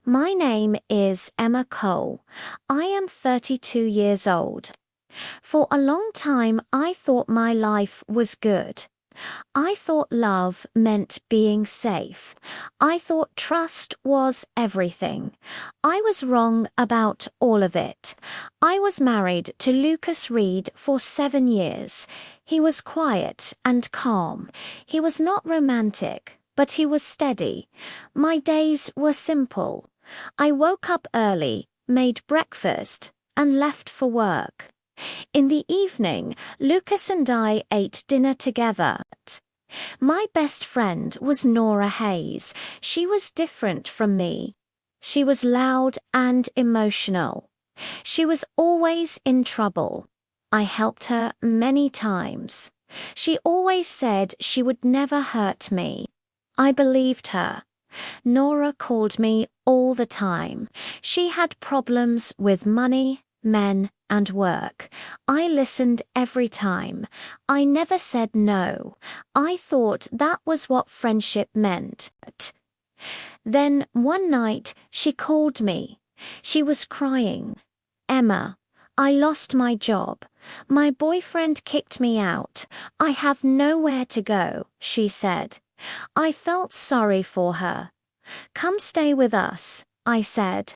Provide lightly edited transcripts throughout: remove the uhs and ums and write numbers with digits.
My name is Emma Cole. I am 32 years old. For a long time, I thought my life was good. I thought love meant being safe. I thought trust was everything. I was wrong about all of it. I was married to Lucas Reed for 7 years. He was quiet and calm. He was not romantic, but he was steady. My days were simple. I woke up early, made breakfast, and left for work. In the evening, Lucas and I ate dinner together. My best friend was Nora Hayes. She was different from me. She was loud and emotional. She was always in trouble. I helped her many times. She always said she would never hurt me. I believed her. Nora called me all the time. She had problems with money, men, and work. I listened every time. I never said no. I thought that was what friendship meant. Then one night she called me. She was crying. "Emma, I lost my job. My boyfriend kicked me out. I have nowhere to go," she said. I felt sorry for her. "Come stay with us," I said.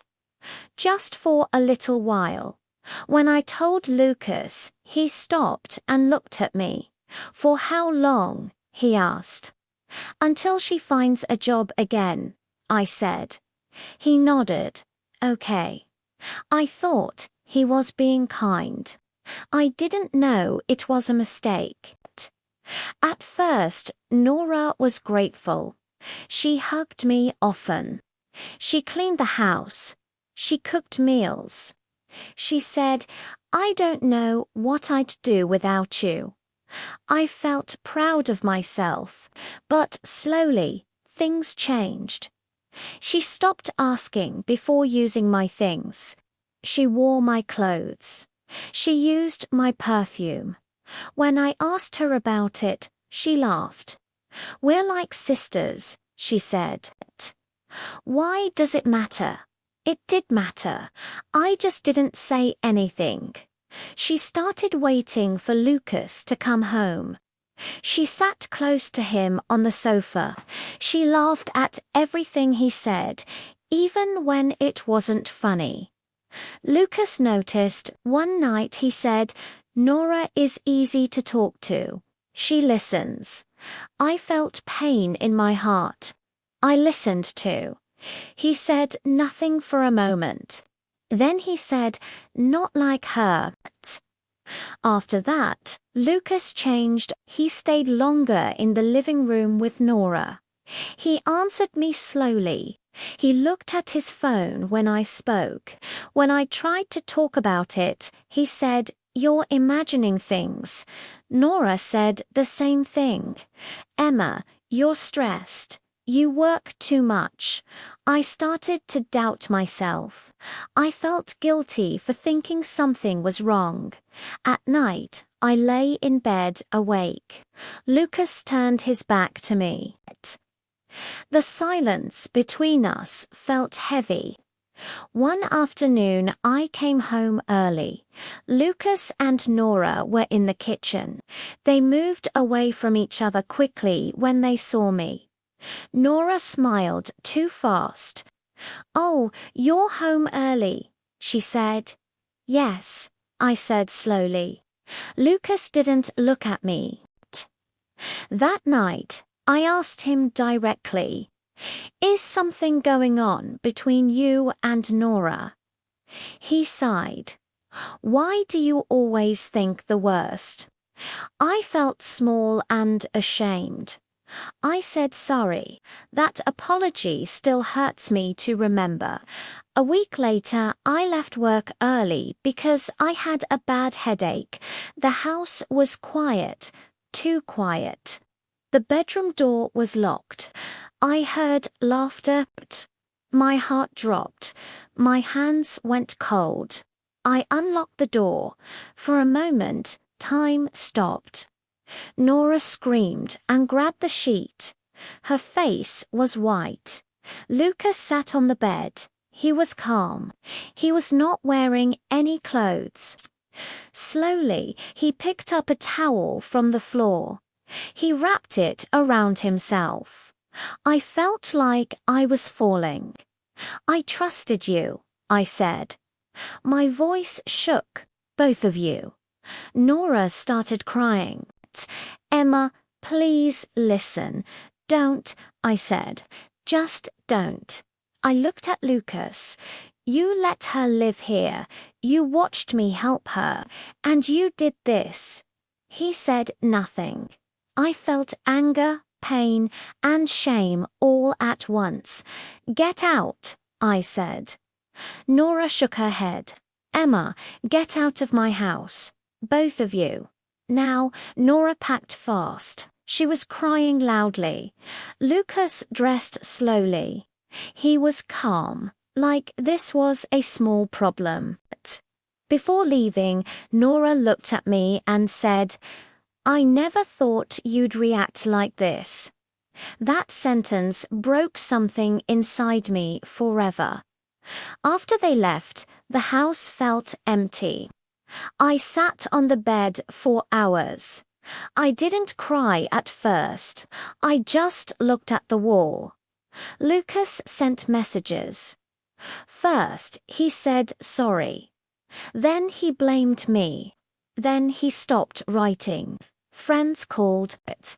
Just for a little while. When I told Lucas, he stopped and looked at me. "For how long?" he asked. "Until she finds a job again," I said. He nodded. "Okay." I thought he was being kind. I didn't know it was a mistake. At first, Nora was grateful. She hugged me often. She cleaned the house. She cooked meals. She said, "I don't know what I'd do without you." I felt proud of myself, but slowly things changed. She stopped asking before using my things. She wore my clothes. She used my perfume. When I asked her about it, she laughed. "We're like sisters," she said. Why does it matter? It did matter. I just didn't say anything. She started waiting for Lucas to come home. She sat close to him on the sofa. She laughed at everything he said, even when it wasn't funny. Lucas noticed one night he said, "Nora is easy to talk to. She listens." I felt pain in my heart. I listened too. He said nothing for a moment. Then he said, "Not like her." After that, Lucas changed. He stayed longer in the living room with Nora. He answered me slowly. He looked at his phone when I spoke. When I tried to talk about it, he said, "You're imagining things." Nora said the same thing. "Emma, you're stressed. You work too much." I started to doubt myself. I felt guilty for thinking something was wrong. At night, I lay in bed awake. Lucas turned his back to me. The silence between us felt heavy. One afternoon, I came home early. Lucas and Nora were in the kitchen. They moved away from each other quickly when they saw me. Nora smiled too fast. "Oh, you're home early," she said. "Yes," I said slowly. Lucas didn't look at me. That night, I asked him directly, "Is something going on between you and Nora?" He sighed. "Why do you always think the worst?" I felt small and ashamed. I said sorry. That apology still hurts me to remember. A week later, I left work early because I had a bad headache. The house was quiet, too quiet. The bedroom door was locked. I heard laughter. My heart dropped. My hands went cold. I unlocked the door. For a moment, time stopped. Nora screamed and grabbed the sheet. Her face was white. Lucas sat on the bed. He was calm. He was not wearing any clothes. Slowly, he picked up a towel from the floor. He wrapped it around himself. I felt like I was falling. "I trusted you," I said. My voice shook. "Both of you." Nora started crying. "Emma, please listen. Don't," I said. "Just don't." I looked at Lucas. "You let her live here. You watched me help her. And you did this." He said nothing. I felt anger, pain, and shame all at once. "Get out," I said. Nora shook her head. "Emma, get out of my house. Both of you." Now, Nora packed fast. She was crying loudly. Lucas dressed slowly. He was calm, like this was a small problem. Before leaving, Nora looked at me and said, "I never thought you'd react like this." That sentence broke something inside me forever. After they left, the house felt empty. I sat on the bed for hours. I didn't cry at first. I just looked at the wall. Lucas sent messages. First, he said sorry. Then he blamed me. Then he stopped writing. Friends called it.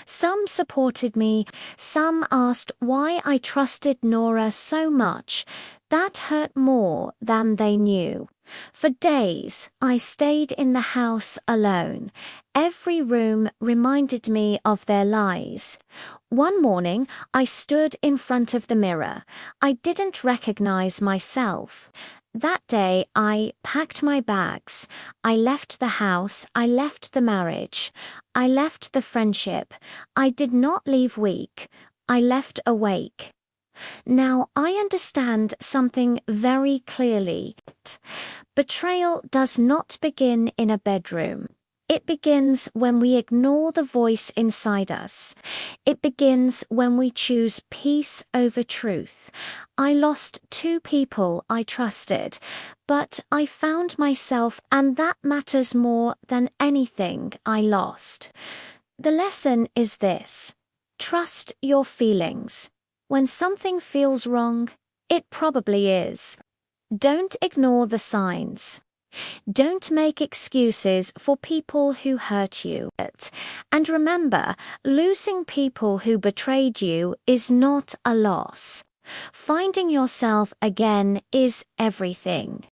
Some supported me. Some asked why I trusted Nora so much. That hurt more than they knew. For days, I stayed in the house alone. Every room reminded me of their lies. One morning, I stood in front of the mirror. I didn't recognize myself. That day, I packed my bags. I left the house. I left the marriage. I left the friendship. I did not leave weak. I left awake. Now, I understand something very clearly. Betrayal does not begin in a bedroom. It begins when we ignore the voice inside us. It begins when we choose peace over truth. I lost 2 people I trusted, but I found myself, and that matters more than anything I lost. The lesson is this: trust your feelings. When something feels wrong, it probably is. Don't ignore the signs. Don't make excuses for people who hurt you. And remember, losing people who betrayed you is not a loss. Finding yourself again is everything.